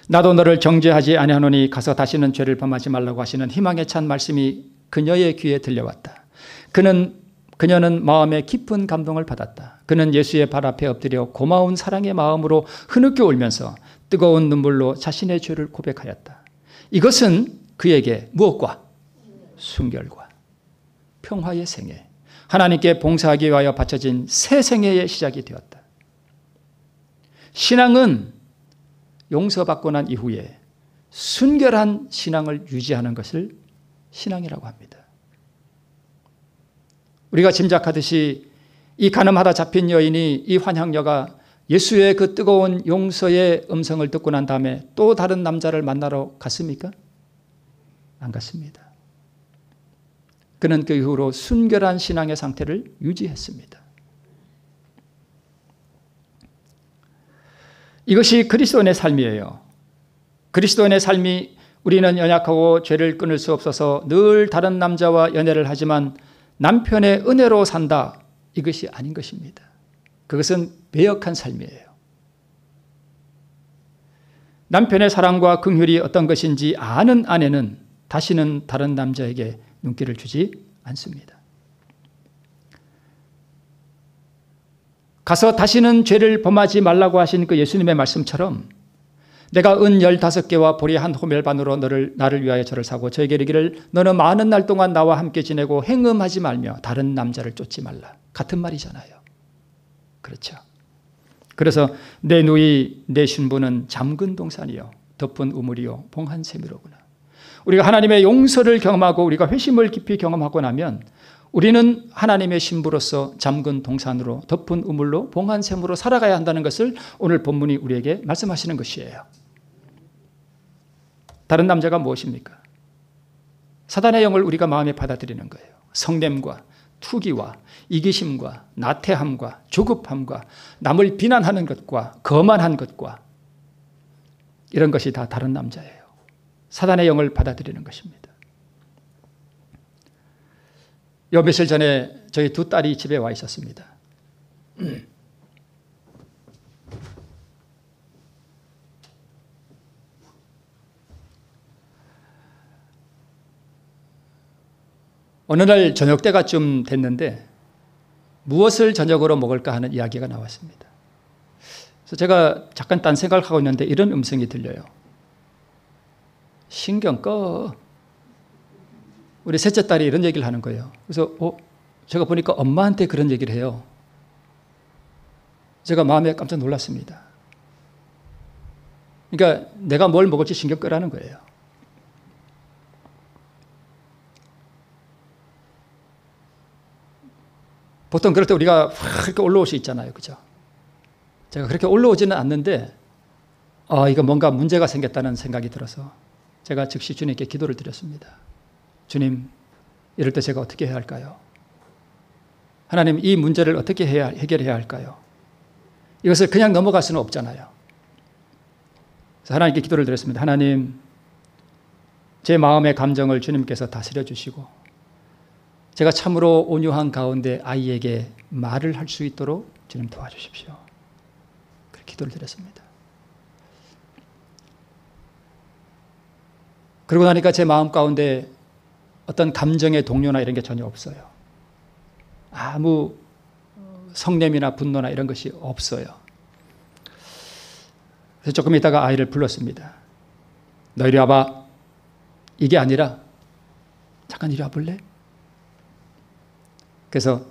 나도 너를 정죄하지 아니하노니 가서 다시는 죄를 범하지 말라고 하시는 희망에 찬 말씀이 그녀의 귀에 들려왔다. 그녀는 마음에 깊은 감동을 받았다. 그는 예수의 발 앞에 엎드려 고마운 사랑의 마음으로 흐느껴 울면서 뜨거운 눈물로 자신의 죄를 고백하였다. 이것은 그에게 무엇과? 순결과 평화의 생애, 하나님께 봉사하기 위하여 바쳐진 새 생애의 시작이 되었다. 신앙은 용서받고 난 이후에 순결한 신앙을 유지하는 것을 신앙이라고 합니다. 우리가 짐작하듯이 이 가늠하다 잡힌 여인이 이 환향녀가 예수의 그 뜨거운 용서의 음성을 듣고 난 다음에 또 다른 남자를 만나러 갔습니까? 안 갔습니다. 그는 그 이후로 순결한 신앙의 상태를 유지했습니다. 이것이 그리스도인의 삶이에요. 그리스도인의 삶이 우리는 연약하고 죄를 끊을 수 없어서 늘 다른 남자와 연애를 하지만 남편의 은혜로 산다. 이것이 아닌 것입니다. 그것은 배역한 삶이에요. 남편의 사랑과 긍휼이 어떤 것인지 아는 아내는 다시는 다른 남자에게 눈길을 주지 않습니다. 가서 다시는 죄를 범하지 말라고 하신 그 예수님의 말씀처럼 내가 은 15개와 보리 한 호멜반으로 나를 위하여 저를 사고 저에게 이르기를 너는 많은 날 동안 나와 함께 지내고 행음하지 말며 다른 남자를 쫓지 말라. 같은 말이잖아요. 그렇죠. 그래서 내 누이 내 신부는 잠근 동산이요 덮은 우물이요 봉한 샘이로구나. 우리가 하나님의 용서를 경험하고 우리가 회심을 깊이 경험하고 나면 우리는 하나님의 신부로서 잠근 동산으로 덮은 우물로 봉한 샘으로 살아가야 한다는 것을 오늘 본문이 우리에게 말씀하시는 것이에요. 다른 남자가 무엇입니까? 사단의 영을 우리가 마음에 받아들이는 거예요. 성냄과 투기와 이기심과 나태함과 조급함과 남을 비난하는 것과 거만한 것과 이런 것이 다 다른 남자예요. 사단의 영을 받아들이는 것입니다. 요 며칠 전에 저희 두 딸이 집에 와 있었습니다. 어느 날 저녁 때가쯤 됐는데 무엇을 저녁으로 먹을까 하는 이야기가 나왔습니다. 그래서 제가 잠깐 딴 생각을 하고 있는데 이런 음성이 들려요. 신경 꺼. 우리 셋째 딸이 이런 얘기를 하는 거예요. 그래서 제가 보니까 엄마한테 그런 얘기를 해요. 제가 마음에 깜짝 놀랐습니다. 그러니까 내가 뭘 먹을지 신경 끄라는 거예요. 보통 그럴 때 우리가 확 이렇게 올라올 수 있잖아요. 그죠? 제가 그렇게 올라오지는 않는데, 이거 뭔가 문제가 생겼다는 생각이 들어서 제가 즉시 주님께 기도를 드렸습니다. 주님, 이럴 때 제가 어떻게 해야 할까요? 하나님, 이 문제를 어떻게 해결해야 할까요? 이것을 그냥 넘어갈 수는 없잖아요. 그래서 하나님께 기도를 드렸습니다. 하나님, 제 마음의 감정을 주님께서 다스려 주시고 제가 참으로 온유한 가운데 아이에게 말을 할 수 있도록 주님 도와주십시오. 그렇게 기도를 드렸습니다. 그러고 나니까 제 마음 가운데 어떤 감정의 동요나 이런 게 전혀 없어요. 아무 성냄이나 분노나 이런 것이 없어요. 그래서 조금 있다가 아이를 불렀습니다. 너 이리 와봐. 이게 아니라 잠깐 이리 와볼래? 그래서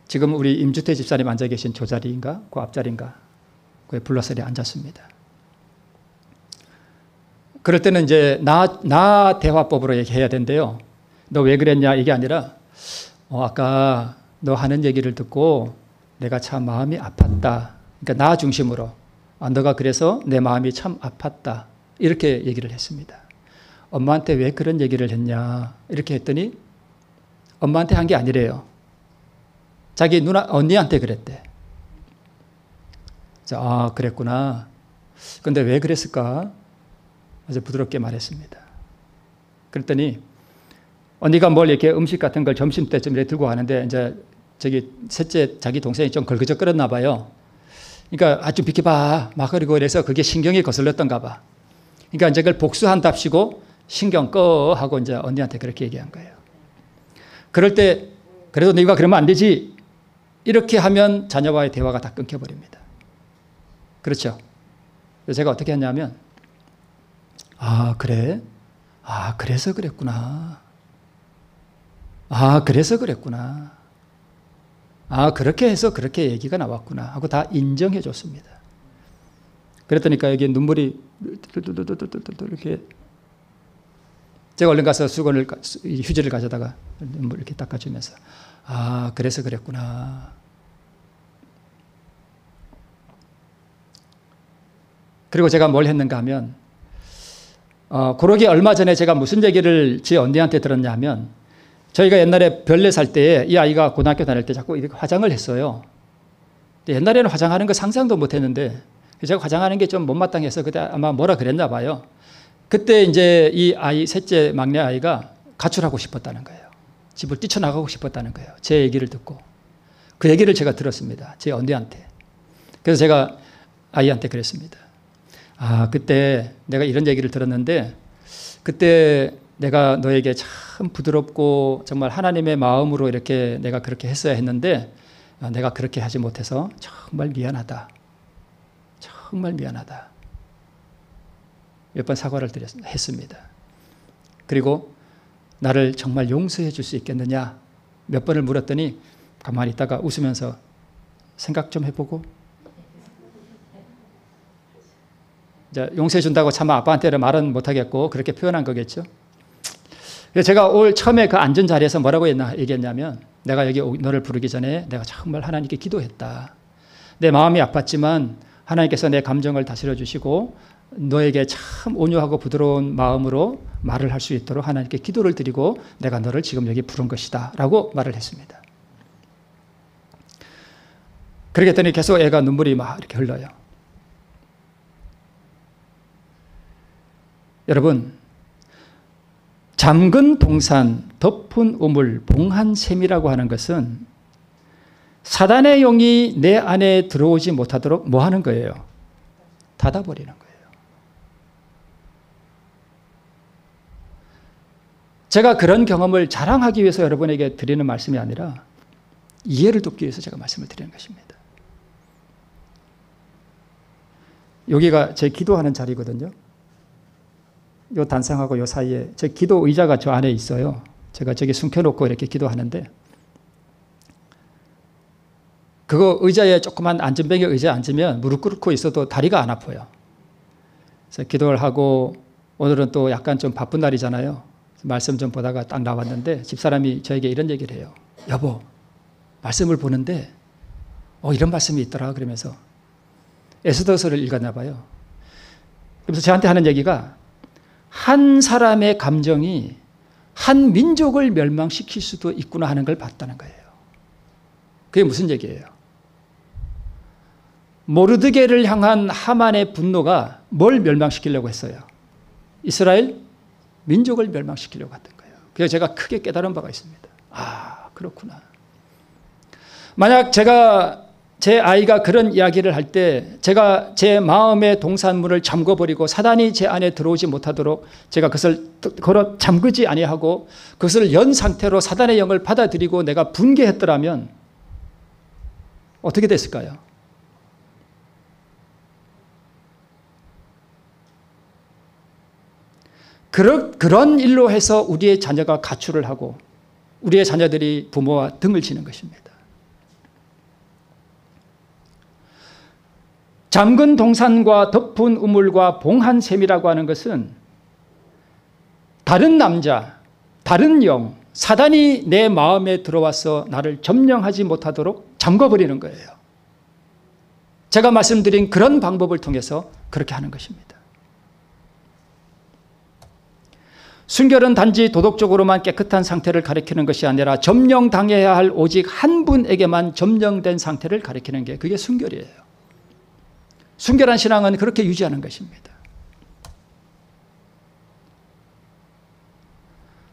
지금 우리 임주태 집사님 앉아 계신 저 자리인가? 그 앞자리인가? 그에 불러서 앉았습니다. 그럴 때는 이제 나 대화법으로 얘기해야 된대요. 너 왜 그랬냐? 이게 아니라 아까 너 하는 얘기를 듣고 내가 참 마음이 아팠다. 그러니까 나 중심으로 너가 그래서 내 마음이 참 아팠다. 이렇게 얘기를 했습니다. 엄마한테 왜 그런 얘기를 했냐? 이렇게 했더니 엄마한테 한 게 아니래요. 자기 언니한테 그랬대. 그랬구나. 근데 왜 그랬을까? 아주 부드럽게 말했습니다. 그랬더니 언니가 뭘 이렇게 음식 같은 걸 점심때쯤 이렇게 들고 가는데 이제 셋째 자기 동생이 좀 걸그적거렸나 봐요. 그러니까 좀 비켜봐. 막 그러고 그래서 그게 신경이 거슬렸던가 봐. 그러니까 이제 그걸 복수한답시고 신경 꺼 하고 이제 언니한테 그렇게 얘기한 거예요. 그럴 때 그래도 네가 그러면 안 되지. 이렇게 하면 자녀와의 대화가 다 끊겨버립니다. 그렇죠? 그래서 제가 어떻게 했냐면 그래? 그래서 그랬구나. 그래서 그랬구나. 그렇게 해서 그렇게 얘기가 나왔구나 하고 다 인정해 줬습니다. 그랬더니까 여기 눈물이 이렇게 제가 얼른 가서 휴지를 가져다가 눈물 이렇게 닦아주면서 그래서 그랬구나. 그리고 제가 뭘 했는가 하면 그러기 얼마 전에 제가 무슨 얘기를 제 언니한테 들었냐면 저희가 옛날에 별내 살 때 이 아이가 고등학교 다닐 때 자꾸 이렇게 화장을 했어요. 옛날에는 화장하는 거 상상도 못 했는데 제가 화장하는 게 좀 못마땅해서 그때 아마 뭐라 그랬나 봐요. 그때 이제 이 아이, 셋째 막내 아이가 가출하고 싶었다는 거예요. 집을 뛰쳐나가고 싶었다는 거예요. 제 얘기를 듣고. 그 얘기를 제가 들었습니다. 제 언니한테. 그래서 제가 아이한테 그랬습니다. 그때 내가 이런 얘기를 들었는데 그때 내가 너에게 참 부드럽고 정말 하나님의 마음으로 이렇게 내가 그렇게 했어야 했는데 내가 그렇게 하지 못해서 정말 미안하다. 정말 미안하다. 몇 번 사과를 했습니다. 그리고 나를 정말 용서해 줄 수 있겠느냐 몇 번을 물었더니 가만히 있다가 웃으면서 생각 좀 해보고 이제 용서해 준다고 차마 아빠한테는 말은 못하겠고 그렇게 표현한 거겠죠. 그래서 제가 올 처음에 그 앉은 자리에서 뭐라고 얘기했냐면 내가 여기 너를 부르기 전에 내가 정말 하나님께 기도했다. 내 마음이 아팠지만 하나님께서 내 감정을 다스려 주시고 너에게 참 온유하고 부드러운 마음으로 말을 할 수 있도록 하나님께 기도를 드리고 내가 너를 지금 여기 부른 것이다 라고 말을 했습니다. 그렇게 했더니 계속 애가 눈물이 막 이렇게 흘러요. 여러분, 잠근 동산, 덮은 우물, 봉한 샘이라고 하는 것은 사단의 영이 내 안에 들어오지 못하도록 뭐 하는 거예요? 닫아버리는 거예요. 제가 그런 경험을 자랑하기 위해서 여러분에게 드리는 말씀이 아니라 이해를 돕기 위해서 제가 말씀을 드리는 것입니다. 여기가 제 기도하는 자리거든요. 요 단상하고 요 사이에 제 기도 의자가 저 안에 있어요. 제가 저기 숨겨놓고 이렇게 기도하는데 그거 의자에 조그만 안전뱅이 의자에 앉으면 무릎 꿇고 있어도 다리가 안 아파요. 그래서 기도를 하고 오늘은 또 약간 좀 바쁜 날이잖아요. 말씀 좀 보다가 딱 나왔는데 집사람이 저에게 이런 얘기를 해요. 여보, 말씀을 보는데 이런 말씀이 있더라 그러면서 에스더서를 읽었나 봐요. 그래서 저한테 하는 얘기가 한 사람의 감정이 한 민족을 멸망시킬 수도 있구나 하는 걸 봤다는 거예요. 그게 무슨 얘기예요? 모르드게를 향한 하만의 분노가 뭘 멸망시키려고 했어요? 이스라엘 민족을 멸망시키려고 했던 거예요. 그래서 제가 크게 깨달은 바가 있습니다. 아, 그렇구나. 만약 제 아이가 그런 이야기를 할 때 제가 제 마음의 동산문을 잠궈버리고 사단이 제 안에 들어오지 못하도록 제가 그것을 걸어 잠그지 아니하고 그것을 연 상태로 사단의 영을 받아들이고 내가 분개했더라면 어떻게 됐을까요? 그런 일로 해서 우리의 자녀가 가출을 하고 우리의 자녀들이 부모와 등을 지는 것입니다. 잠근 동산과 덮은 우물과 봉한 샘이라고 하는 것은 다른 남자, 다른 영, 사단이 내 마음에 들어와서 나를 점령하지 못하도록 잠궈버리는 거예요. 제가 말씀드린 그런 방법을 통해서 그렇게 하는 것입니다. 순결은 단지 도덕적으로만 깨끗한 상태를 가리키는 것이 아니라 점령당해야 할 오직 한 분에게만 점령된 상태를 가리키는 게 그게 순결이에요. 순결한 신앙은 그렇게 유지하는 것입니다.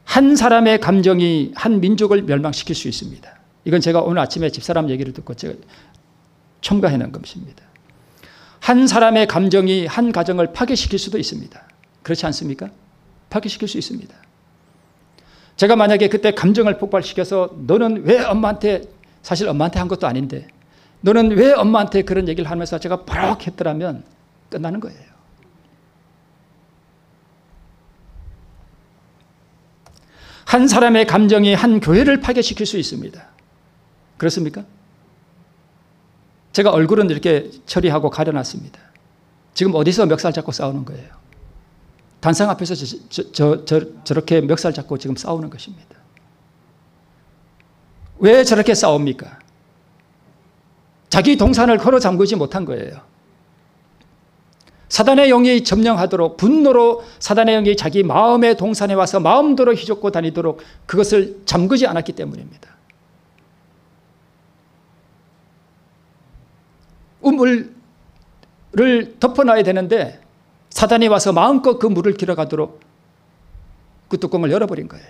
한 사람의 감정이 한 민족을 멸망시킬 수 있습니다. 이건 제가 오늘 아침에 집사람 얘기를 듣고 제가 첨가해낸 것입니다. 한 사람의 감정이 한 가정을 파괴시킬 수도 있습니다. 그렇지 않습니까? 파괴시킬 수 있습니다. 제가 만약에 그때 감정을 폭발시켜서 너는 왜 엄마한테, 사실 엄마한테 한 것도 아닌데 너는 왜 엄마한테 그런 얘기를 하면서 제가 버럭 했더라면 끝나는 거예요. 한 사람의 감정이 한 교회를 파괴시킬 수 있습니다. 그렇습니까? 제가 얼굴은 이렇게 처리하고 가려놨습니다. 지금 어디서 멱살 잡고 싸우는 거예요? 단상 앞에서 저렇게 멱살 잡고 지금 싸우는 것입니다. 왜 저렇게 싸웁니까? 자기 동산을 걸어 잠그지 못한 거예요. 사단의 영이 점령하도록 분노로 사단의 영이 자기 마음의 동산에 와서 마음대로 휘젓고 다니도록 그것을 잠그지 않았기 때문입니다. 우물을 덮어놔야 되는데 사단이 와서 마음껏 그 물을 길어가도록 그 뚜껑을 열어버린 거예요.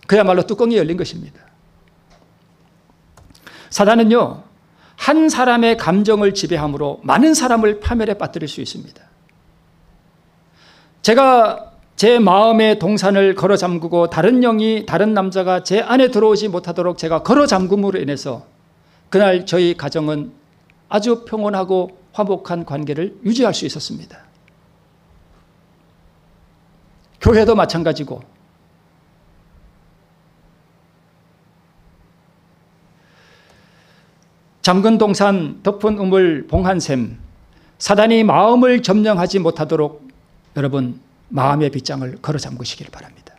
그야말로 뚜껑이 열린 것입니다. 사단은요, 한 사람의 감정을 지배함으로 많은 사람을 파멸에 빠뜨릴 수 있습니다. 제가 제 마음의 동산을 걸어 잠그고 다른 영이, 다른 남자가 제 안에 들어오지 못하도록 제가 걸어 잠금으로 인해서 그날 저희 가정은 아주 평온하고 화목한 관계를 유지할 수 있었습니다. 교회도 마찬가지고 잠근 동산, 덮은 우물, 봉한 샘, 사단이 마음을 점령하지 못하도록 여러분 마음의 빗장을 걸어 잠그시길 바랍니다.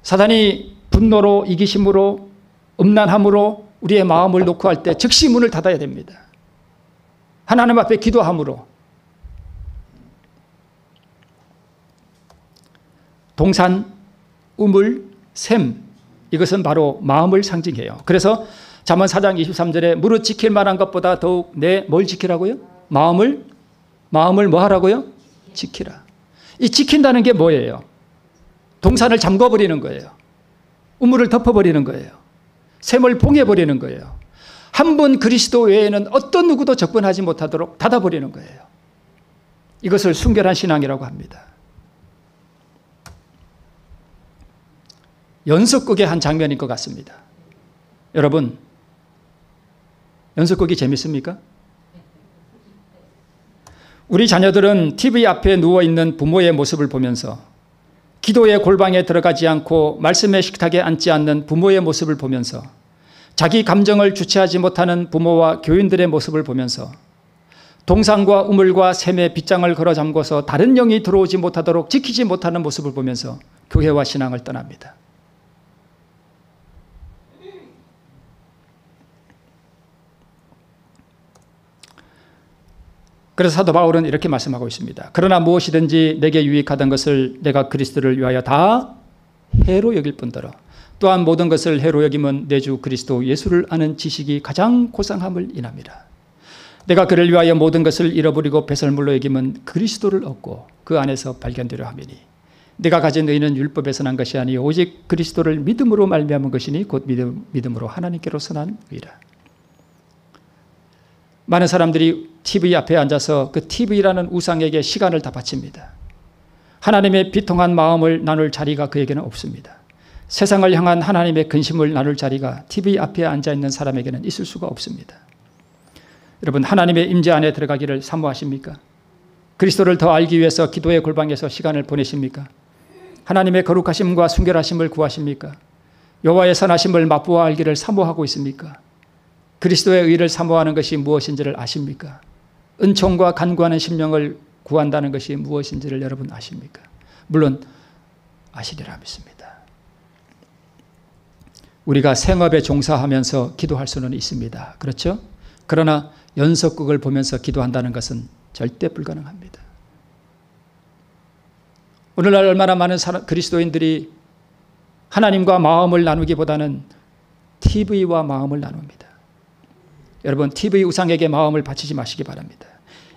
사단이 분노로, 이기심으로, 음란함으로 우리의 마음을 놓고 할 때 즉시 문을 닫아야 됩니다. 하나님 앞에 기도함으로. 동산, 우물, 샘, 이것은 바로 마음을 상징해요. 그래서 잠언 4장 23절에 무릇 지킬 만한 것보다 더욱 뭘 지키라고요? 마음을 뭐 하라고요? 지키라. 이 지킨다는 게 뭐예요? 동산을 잠궈버리는 거예요. 우물을 덮어버리는 거예요. 샘을 봉해버리는 거예요. 한 분 그리스도 외에는 어떤 누구도 접근하지 못하도록 닫아버리는 거예요. 이것을 순결한 신앙이라고 합니다. 연속극의 한 장면인 것 같습니다. 여러분, 연속극이 재밌습니까? 우리 자녀들은 TV 앞에 누워있는 부모의 모습을 보면서, 기도의 골방에 들어가지 않고 말씀의 식탁에 앉지 않는 부모의 모습을 보면서, 자기 감정을 주체하지 못하는 부모와 교인들의 모습을 보면서, 동상과 우물과 샘에 빗장을 걸어 잠궈서 다른 영이 들어오지 못하도록 지키지 못하는 모습을 보면서 교회와 신앙을 떠납니다. 그래서 사도 바울은 이렇게 말씀하고 있습니다. 그러나 무엇이든지 내게 유익하던 것을 내가 그리스도를 위하여 다 해로 여길 뿐더러 또한 모든 것을 해로 여김은 내 주 그리스도 예수를 아는 지식이 가장 고상함을 인함이라. 내가 그를 위하여 모든 것을 잃어버리고 배설물로 여김은 그리스도를 얻고 그 안에서 발견되려 함이니 내가 가진 의는 율법에서 난 것이 아니 오직 그리스도를 믿음으로 말미암은 것이니 곧 믿음으로 하나님께로서 난 의라. 많은 사람들이 TV 앞에 앉아서 그 TV라는 우상에게 시간을 다 바칩니다. 하나님의 비통한 마음을 나눌 자리가 그에게는 없습니다. 세상을 향한 하나님의 근심을 나눌 자리가 TV 앞에 앉아있는 사람에게는 있을 수가 없습니다. 여러분, 하나님의 임재 안에 들어가기를 사모하십니까? 그리스도를 더 알기 위해서 기도의 골방에서 시간을 보내십니까? 하나님의 거룩하심과 순결하심을 구하십니까? 여호와의 선하심을 맛보아 알기를 사모하고 있습니까? 그리스도의 의를 사모하는 것이 무엇인지를 아십니까? 은총과 간구하는 심령을 구한다는 것이 무엇인지를 여러분 아십니까? 물론 아시리라 믿습니다. 우리가 생업에 종사하면서 기도할 수는 있습니다. 그렇죠? 그러나 연속극을 보면서 기도한다는 것은 절대 불가능합니다. 오늘날 얼마나 많은 그리스도인들이 하나님과 마음을 나누기보다는 TV와 마음을 나눕니다. 여러분, TV 우상에게 마음을 바치지 마시기 바랍니다.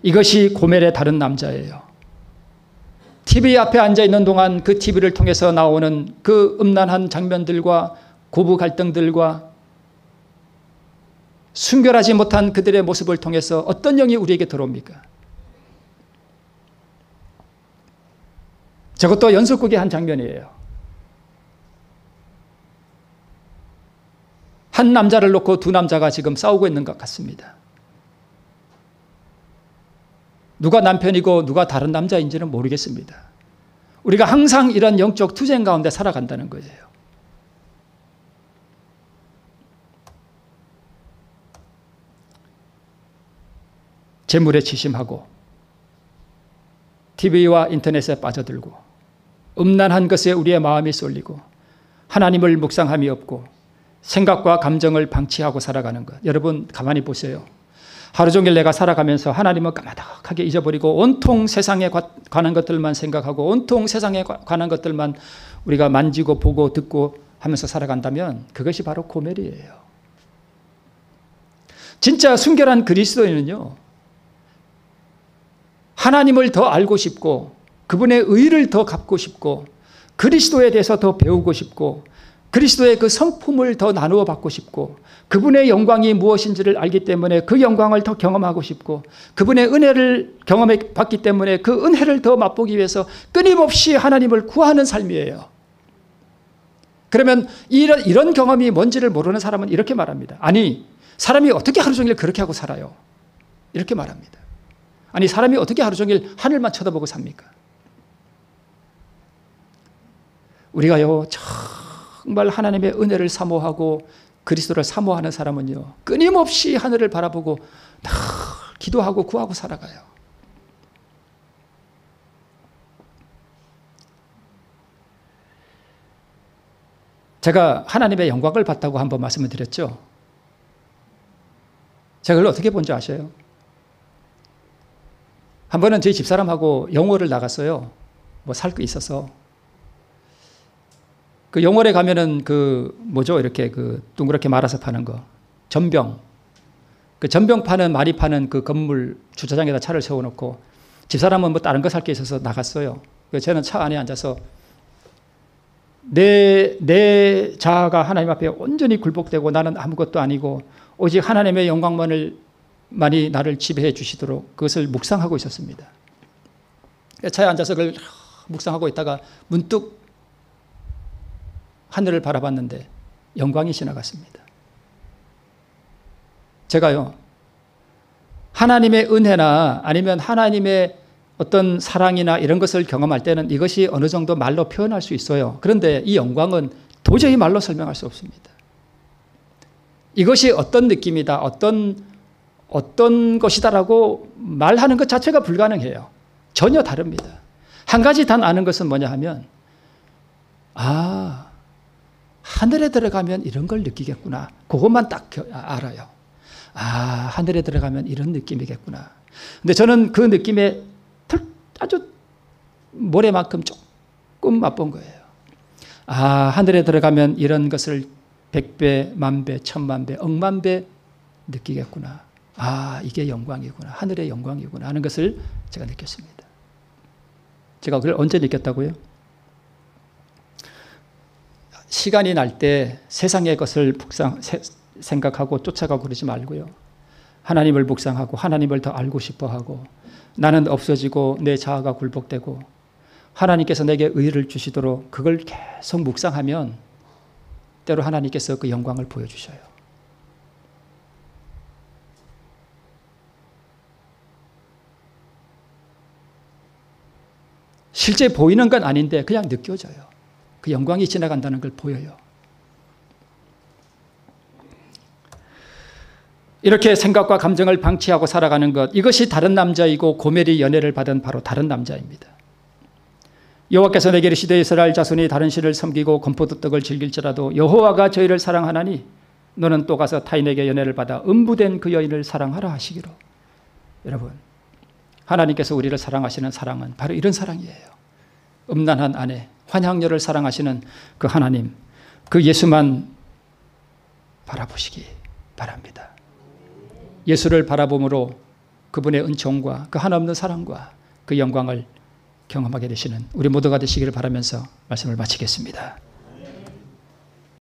이것이 고멜의 다른 남자예요. TV 앞에 앉아있는 동안 그 TV를 통해서 나오는 그 음란한 장면들과 고부 갈등들과 순결하지 못한 그들의 모습을 통해서 어떤 영이 우리에게 들어옵니까? 저것도 연속극의 한 장면이에요. 한 남자를 놓고 두 남자가 지금 싸우고 있는 것 같습니다. 누가 남편이고 누가 다른 남자인지는 모르겠습니다. 우리가 항상 이런 영적 투쟁 가운데 살아간다는 거예요. 재물에 치심하고 TV와 인터넷에 빠져들고 음란한 것에 우리의 마음이 쏠리고 하나님을 묵상함이 없고 생각과 감정을 방치하고 살아가는 것. 여러분 가만히 보세요. 하루 종일 내가 살아가면서 하나님을 까마득하게 잊어버리고 온통 세상에 관한 것들만 생각하고 온통 세상에 관한 것들만 우리가 만지고 보고 듣고 하면서 살아간다면 그것이 바로 고멜이에요. 진짜 순결한 그리스도인은요, 하나님을 더 알고 싶고 그분의 의를 더 갚고 싶고 그리스도에 대해서 더 배우고 싶고 그리스도의 그 성품을 더 나누어 받고 싶고 그분의 영광이 무엇인지를 알기 때문에 그 영광을 더 경험하고 싶고 그분의 은혜를 경험해 봤기 때문에 그 은혜를 더 맛보기 위해서 끊임없이 하나님을 구하는 삶이에요. 그러면 이런 경험이 뭔지를 모르는 사람은 이렇게 말합니다. 아니, 사람이 어떻게 하루 종일 그렇게 하고 살아요? 이렇게 말합니다. 아니, 사람이 어떻게 하루 종일 하늘만 쳐다보고 삽니까? 우리가요, 정말 하나님의 은혜를 사모하고 그리스도를 사모하는 사람은요, 끊임없이 하늘을 바라보고 늘 기도하고 구하고 살아가요. 제가 하나님의 영광을 봤다고 한번 말씀을 드렸죠. 제가 그걸 어떻게 본지 아셔요? 한 번은 저희 집사람하고 영월을 나갔어요. 뭐 살 거 있어서. 그 영월에 가면은 이렇게 둥그렇게 말아서 파는 거. 전병. 그 전병 파는, 말이 파는 그 건물 주차장에다 차를 세워놓고 집사람은 뭐 다른 거 살 게 있어서 나갔어요. 저는 차 안에 앉아서 내 자아가 하나님 앞에 온전히 굴복되고 나는 아무것도 아니고 오직 하나님의 영광만이 나를 지배해 주시도록 그것을 묵상하고 있었습니다. 차에 앉아서 그걸 묵상하고 있다가 문득 하늘을 바라봤는데 영광이 지나갔습니다. 제가요, 하나님의 은혜나 아니면 하나님의 어떤 사랑이나 이런 것을 경험할 때는 이것이 어느 정도 말로 표현할 수 있어요. 그런데 이 영광은 도저히 말로 설명할 수 없습니다. 이것이 어떤 느낌이다, 어떤 것이다라고 말하는 것 자체가 불가능해요. 전혀 다릅니다. 한 가지 단 아는 것은 뭐냐 하면, 아, 하늘에 들어가면 이런 걸 느끼겠구나. 그것만 딱 알아요. 아, 하늘에 들어가면 이런 느낌이겠구나. 근데 저는 그 느낌에 아주 모래만큼 조금 맛본 거예요. 아, 하늘에 들어가면 이런 것을 100배, 10,000배, 10,000,000배, 억만 배 느끼겠구나. 아, 이게 영광이구나. 하늘의 영광이구나 하는 것을 제가 느꼈습니다. 제가 그걸 언제 느꼈다고요? 시간이 날 때 세상의 것을 생각하고 쫓아가고 그러지 말고요. 하나님을 묵상하고 하나님을 더 알고 싶어하고 나는 없어지고 내 자아가 굴복되고 하나님께서 내게 의를 주시도록 그걸 계속 묵상하면 때로 하나님께서 그 영광을 보여주셔요. 실제 보이는 건 아닌데 그냥 느껴져요. 그 영광이 지나간다는 걸 보여요. 이렇게 생각과 감정을 방치하고 살아가는 것, 이것이 다른 남자이고 고멜이 연애를 받은 바로 다른 남자입니다. 여호와께서 내게 이르시되 이스라엘 자손이 다른 신을 섬기고 건포도 떡을 즐길지라도 여호와가 저희를 사랑하나니 너는 또 가서 타인에게 연애를 받아 음부된 그 여인을 사랑하라 하시기로. 여러분, 하나님께서 우리를 사랑하시는 사랑은 바로 이런 사랑이에요. 음란한 아내, 환향녀를 사랑하시는 그 하나님, 그 예수만 바라보시기 바랍니다. 예수를 바라봄으로 그분의 은총과 그 하나없는 사랑과 그 영광을 경험하게 되시는 우리 모두가 되시기를 바라면서 말씀을 마치겠습니다.